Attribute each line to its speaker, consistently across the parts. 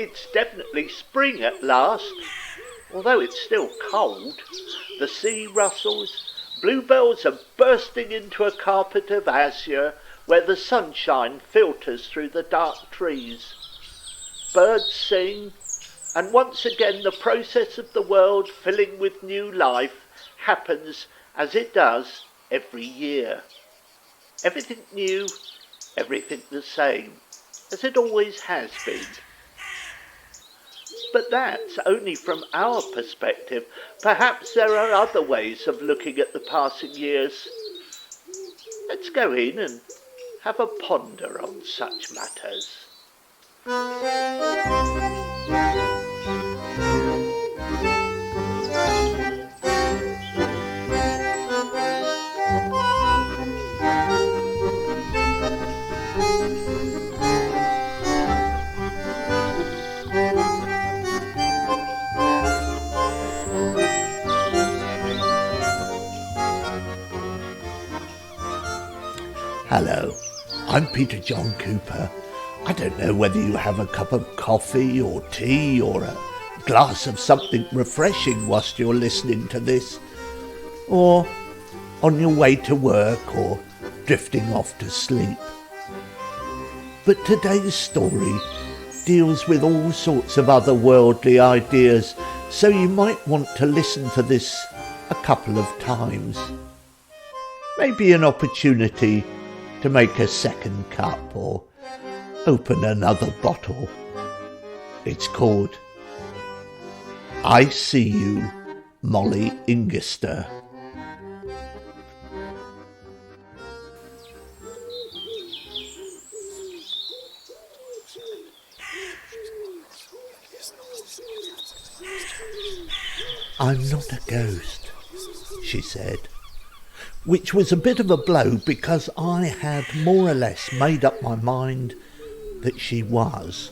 Speaker 1: It's definitely spring at last, although it's still cold. The sea rustles, bluebells are bursting into a carpet of azure where the sunshine filters through the dark trees. Birds sing, and once again the process of the world filling with new life happens as it does every year. Everything new, everything the same, as it always has been. But that's only from our perspective. Perhaps there are other ways of looking at the passing years. Let's go in and have a ponder on such matters.
Speaker 2: Hello, I'm Peter John Cooper. I don't know whether you have a cup of coffee or tea or a glass of something refreshing whilst you're listening to this, or on your way to work or drifting off to sleep. But today's story deals with all sorts of otherworldly ideas, so you might want to listen to this a couple of times. Maybe an opportunity to make a second cup or open another bottle. It's called See You Molly Ingestre. I'm not a ghost, she said, which was a bit of a blow because I had more or less made up my mind that she was.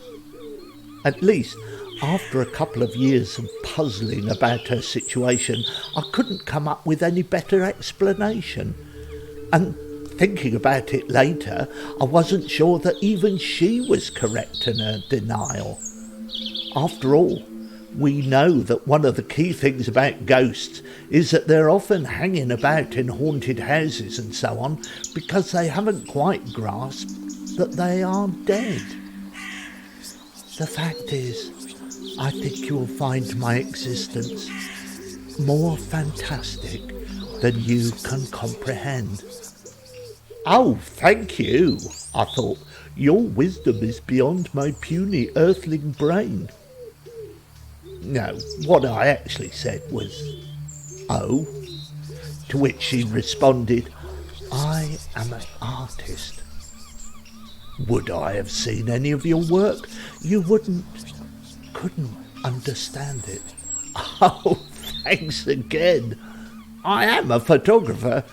Speaker 2: At least, after a couple of years of puzzling about her situation, I couldn't come up with any better explanation. And thinking about it later, I wasn't sure that even she was correct in her denial. After all, we know that one of the key things about ghosts is that they're often hanging about in haunted houses and so on because they haven't quite grasped that they are dead. The fact is, I think you'll find my existence more fantastic than you can comprehend. Oh, thank you, I thought. Your wisdom is beyond my puny earthling brain. No, what I actually said was, oh, to which she responded, I am an artist. Would I have seen any of your work? You couldn't understand it. Oh, thanks again. I am a photographer.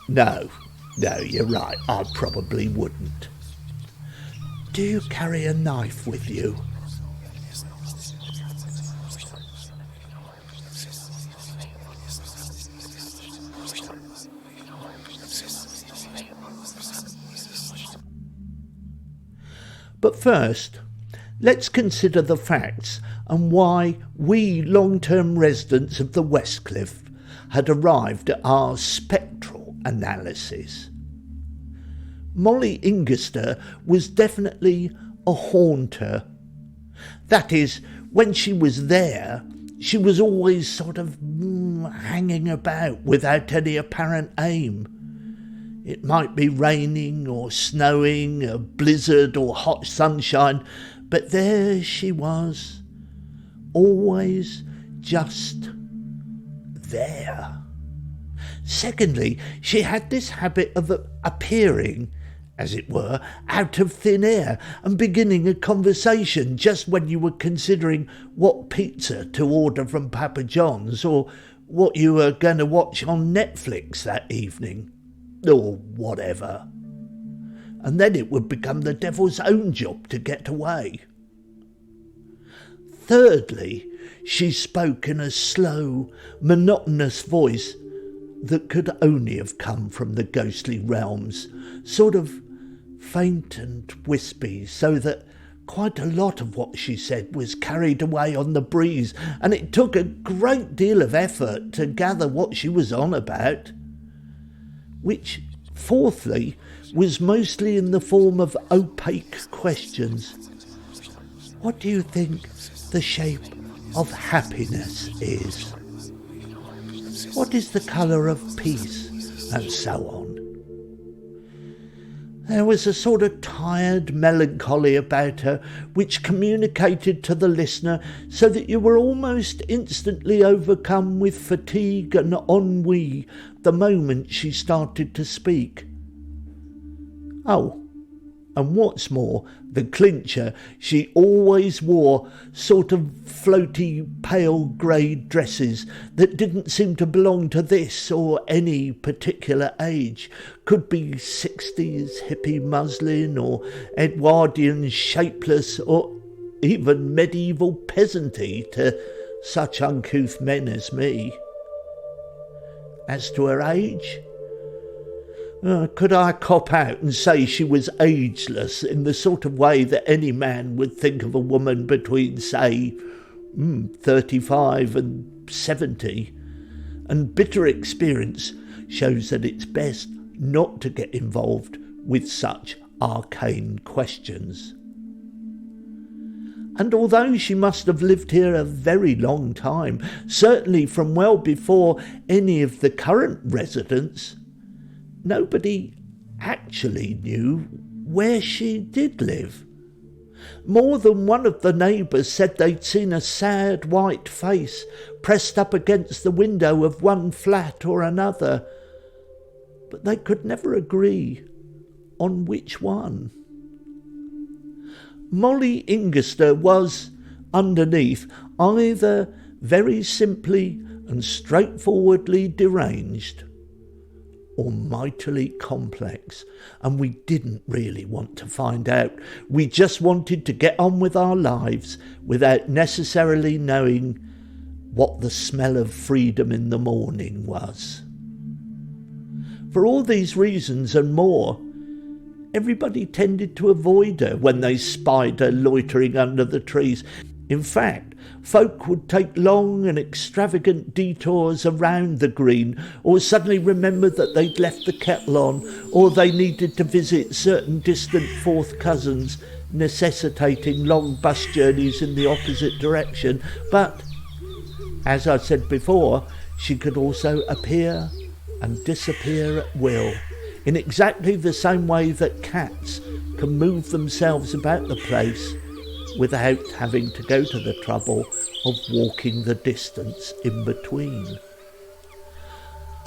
Speaker 2: No, you're right, I probably wouldn't. Do you carry a knife with you? But first, let's consider the facts and why we long-term residents of the West Cliff had arrived at our spectral analysis. Molly Ingestre was definitely a haunter. That is, when she was there, she was always sort of hanging about without any apparent aim. It might be raining or snowing, a blizzard or hot sunshine, but there she was, always just there. Secondly, she had this habit of appearing, as it were, out of thin air and beginning a conversation just when you were considering what pizza to order from Papa John's or what you were going to watch on Netflix that evening. Or whatever. And then it would become the devil's own job to get away. Thirdly, she spoke in a slow, monotonous voice that could only have come from the ghostly realms, sort of faint and wispy, so that Quite a lot of what she said was carried away on the breeze, and it took a great deal of effort to gather what she was on about, which, fourthly, was mostly in the form of opaque questions. What do you think the shape of happiness is? What is the colour of peace? And so on. There was a sort of tired melancholy about her which communicated to the listener so that you were almost instantly overcome with fatigue and ennui the moment she started to speak. Oh, and what's more, the clincher, she always wore sort of floaty pale grey dresses that didn't seem to belong to this or any particular age. Could be 60s hippie muslin or Edwardian shapeless or even medieval peasanty to such uncouth men as me. As to her age, could I cop out and say she was ageless in the sort of way that any man would think of a woman between, say, 35 and 70? And bitter experience shows that it's best not to get involved with such arcane questions. And although she must have lived here a very long time, certainly from well before any of the current residents, nobody actually knew where she did live. More than one of the neighbours said they'd seen a sad white face pressed up against the window of one flat or another, but they could never agree on which one. Molly Ingestre was, underneath, either very simply and straightforwardly deranged or mightily complex, and we didn't really want to find out. We just wanted to get on with our lives without necessarily knowing what the smell of freedom in the morning was. For all these reasons and more, everybody tended to avoid her when they spied her loitering under the trees. In fact, folk would take long and extravagant detours around the green, or suddenly remember that they'd left the kettle on, or they needed to visit certain distant fourth cousins, necessitating long bus journeys in the opposite direction. But, as I said before, she could also appear and disappear at will, in exactly the same way that cats can move themselves about the place without having to go to the trouble of walking the distance in between.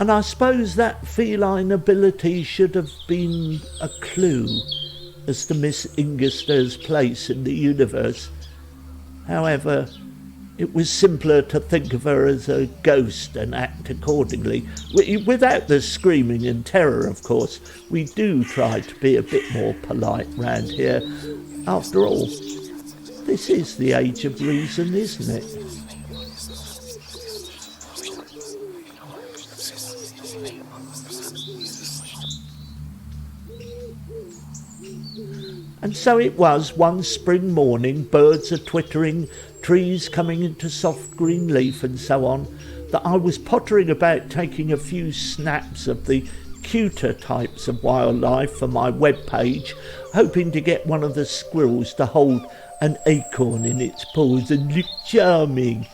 Speaker 2: And I suppose that feline ability should have been a clue as to Miss Ingestre's place in the universe. However, it was simpler to think of her as a ghost and act accordingly. Without the screaming and terror, of course. We do try to be a bit more polite round here. After all, this is the age of reason, isn't it? And so it was one spring morning, birds are twittering, trees coming into soft green leaf and so on, that I was pottering about taking a few snaps of the cuter types of wildlife for my web page, hoping to get one of the squirrels to hold an acorn in its paws and look charming.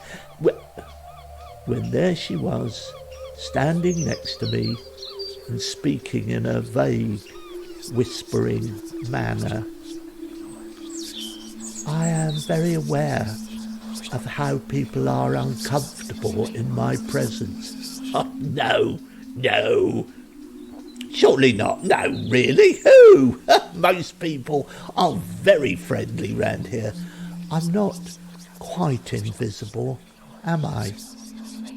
Speaker 2: When there she was, standing next to me and speaking in a vague, whispering manner. I am very aware of how people are uncomfortable in my presence. Oh, no. Surely not. No, really? Who? Most people are very friendly round here. I'm not quite invisible, am I?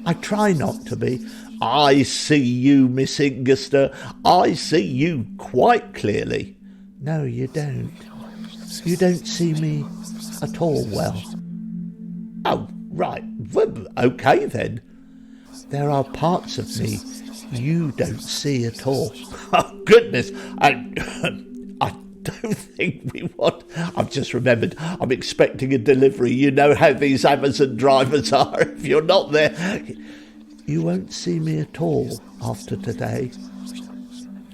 Speaker 2: I try not to be. I see you, Miss Ingestre. I see you quite clearly. No, you don't. You don't see me at all well. Oh, right. Well, okay then. There are parts of me you don't see at all. Oh, goodness. I don't think we want I've just remembered I'm expecting a delivery. You know how these Amazon drivers are. If you're not there, you won't see me at all after today.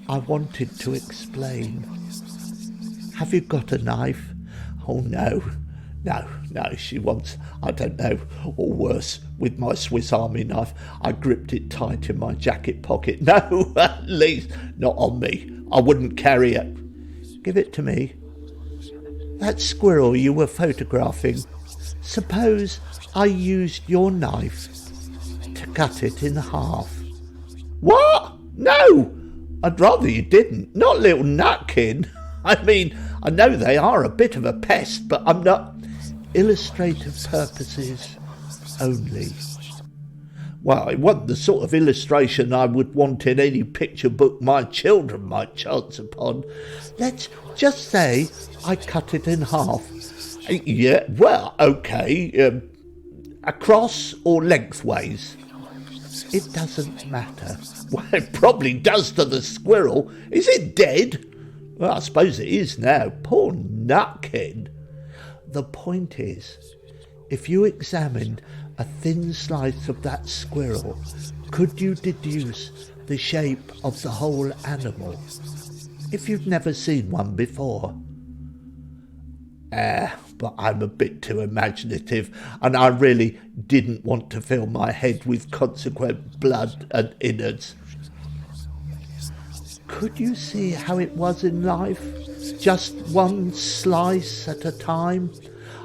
Speaker 2: I wanted to explain. Have you got a knife? Oh, no, she wants, I don't know, or worse, with my Swiss Army knife. I gripped it tight in my jacket pocket. No, at least not on me. I wouldn't carry it. Give it to me. That squirrel you were photographing, suppose I used your knife to cut it in half. What? No! I'd rather you didn't. Not little Nutkin. I mean, I know they are a bit of a pest, but I'm not... Illustrative purposes only. Well, it wasn't the sort of illustration I would want in any picture book my children might chance upon. Let's just say I cut it in half. Yeah, well, okay. Across or lengthways? It doesn't matter. Well, it probably does to the squirrel. Is it dead? Well, I suppose it is now. Poor Nutkin. The point is, if you examined a thin slice of that squirrel, could you deduce the shape of the whole animal? If you've never seen one before. But I'm a bit too imaginative, and I really didn't want to fill my head with consequent blood and innards. Could you see how it was in life? Just one slice at a time?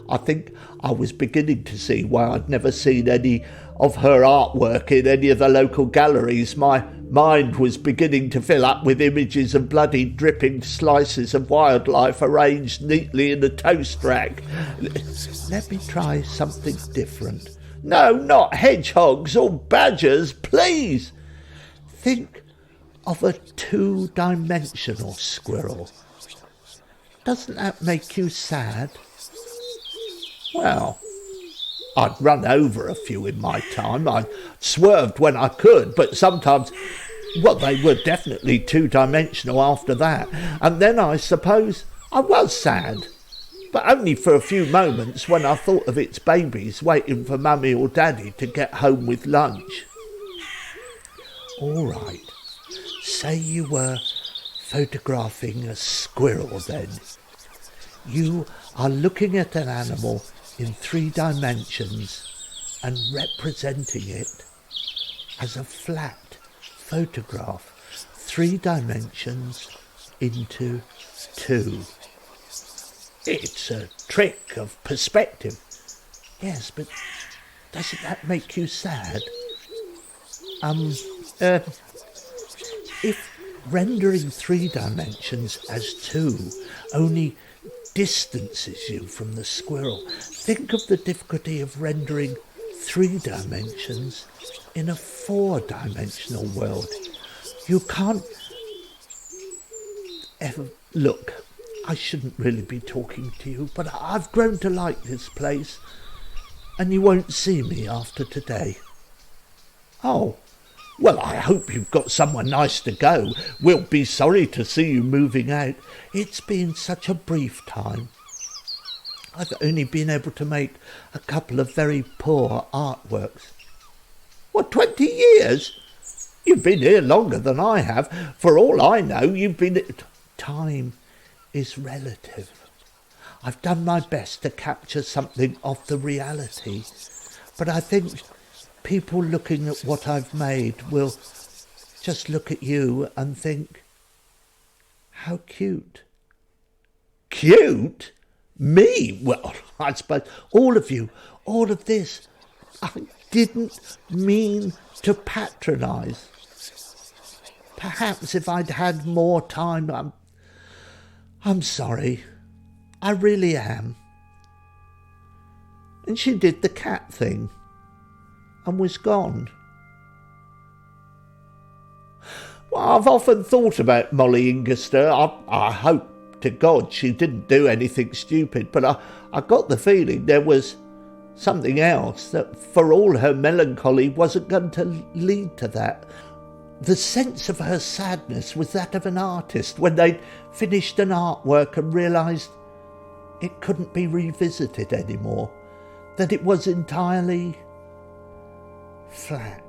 Speaker 2: I think I was beginning to see why I'd never seen any of her artwork in any of the local galleries. My mind was beginning to fill up with images of bloody dripping slices of wildlife arranged neatly in a toast rack. Let me try something different. No, not hedgehogs or badgers, please. Think of a two-dimensional squirrel. Doesn't that make you sad? Well, I'd run over a few in my time. I swerved when I could, but sometimes, well, they were definitely two-dimensional after that. And then I suppose I was sad, but only for a few moments when I thought of its babies waiting for mummy or daddy to get home with lunch. All right, say you were photographing a squirrel then. You are looking at an animal in 3 dimensions and representing it as a flat photograph, 3 dimensions into 2. It's a trick of perspective. Yes, but doesn't that make you sad? If rendering 3 dimensions as 2 only distances you from the squirrel, think of the difficulty of rendering 3 dimensions in a 4-dimensional world. You can't ever... Look, I shouldn't really be talking to you, but I've grown to like this place, and you won't see me after today. Oh, well, I hope you've got somewhere nice to go. We'll be sorry to see you moving out. It's been such a brief time. I've only been able to make a couple of very poor artworks. What, 20 years? You've been here longer than I have. For all I know, you've been... Time is relative. I've done my best to capture something of the reality, but I think people looking at what I've made will just look at you and think, how cute. Cute? Me? Well, I suppose all of you, all of this. I didn't mean to patronise. Perhaps if I'd had more time, I'm sorry. I really am. And she did the cat thing and was gone. Well, I've often thought about Molly Ingestre. I hope to God she didn't do anything stupid, but I got the feeling there was something else that, for all her melancholy, wasn't going to lead to that. The sense of her sadness was that of an artist when they'd finished an artwork and realised it couldn't be revisited anymore, that it was entirely flat.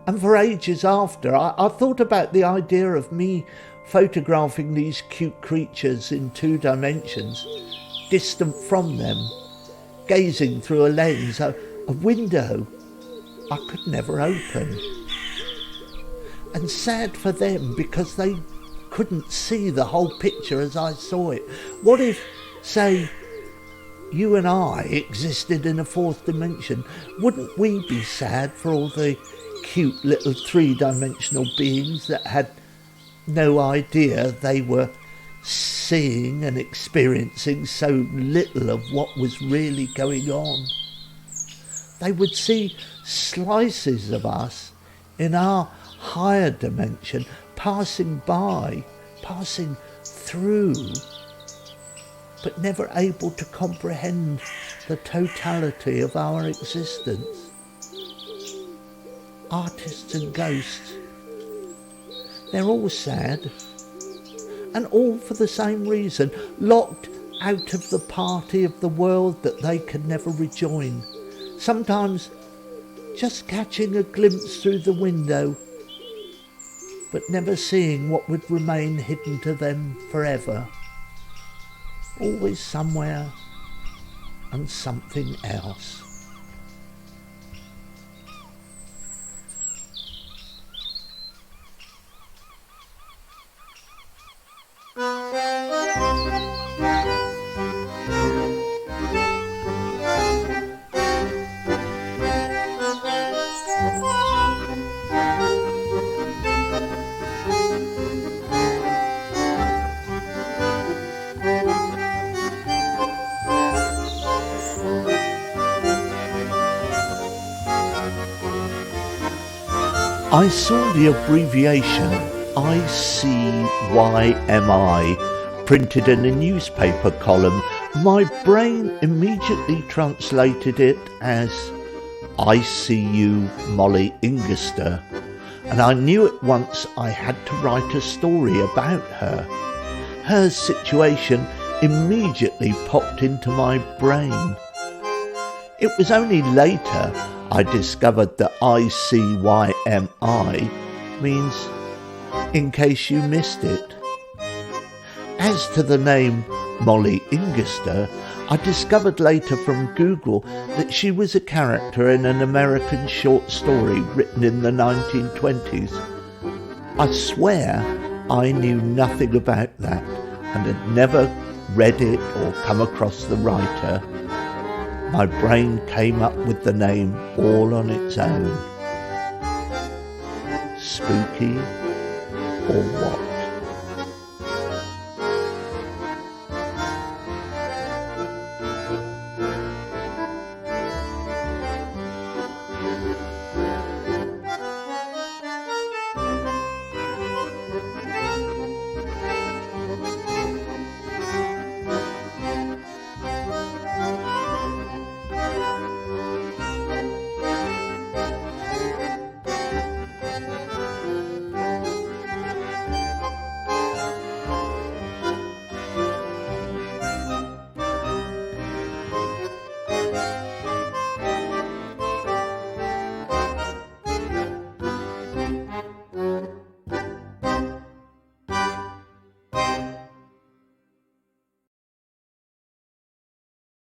Speaker 2: And for ages after, I thought about the idea of me photographing these cute creatures in 2 dimensions, distant from them, gazing through a lens, a window I could never open. And sad for them because they couldn't see the whole picture as I saw it. What if, say, you and I existed in a 4th dimension? Wouldn't we be sad for all the cute little 3-dimensional beings that had no idea they were seeing and experiencing so little of what was really going on? They would see slices of us in our higher dimension, passing by, passing through, but never able to comprehend the totality of our existence. Artists and ghosts, they're all sad, and all for the same reason, locked out of the party of the world that they could never rejoin. Sometimes just catching a glimpse through the window, but never seeing what would remain hidden to them forever. Always somewhere and something else. I saw the abbreviation ICYMI printed in a newspaper column. My brain immediately translated it as I See You Molly Ingestre, and I knew at once I had to write a story about her. Her situation immediately popped into my brain. It was only later I discovered that ICYMI means in case you missed it. As to the name Molly Ingestre, I discovered later from Google that she was a character in an American short story written in the 1920s. I swear I knew nothing about that and had never read it or come across the writer. My brain came up with the name all on its own. Spooky or what?